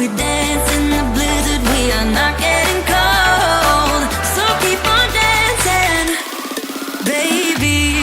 we dance in the blizzard, we are not getting cold. So keep on dancing, baby.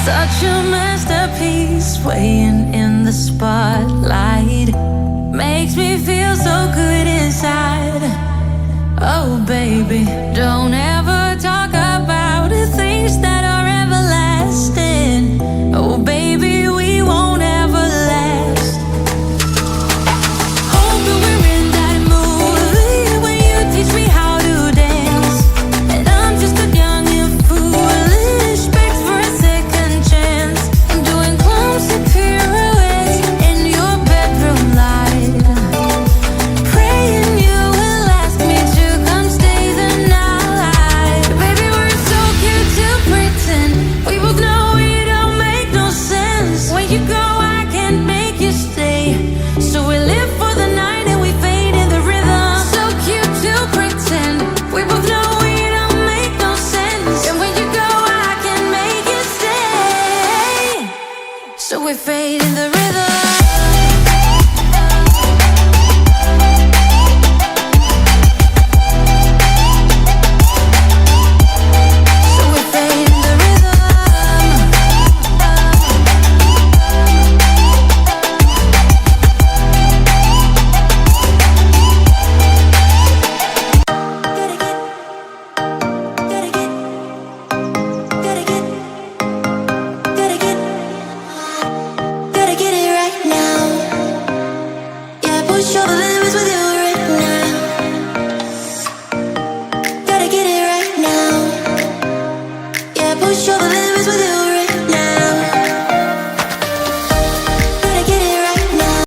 Such a masterpiece, swaying in the spotlight. Makes me feel so good inside. Oh baby, don't ever talk about the things that are everlasting. Oh baby, we won't ever last. Hope that we're in that mood when you teach me how to dance. And I'm just a young and foolish, begs for a second chance. I'm doing clumsy pirouettes in your bedroom light, praying you will ask me to come stay the night. Baby, we're so cute to pretend. We both know it don't make no sense. When you go, I can't make you stay. So we live for the night and we fade in the rhythm. So cute to pretend. We both know it don't make no sense. And when you go, I can't make you stay. So we fade in the rhythm. So we fade in the rhythm. Gotta get it right now. Yeah, push all the limits with you right now. Gotta get it right now. Yeah, push all the limits with you.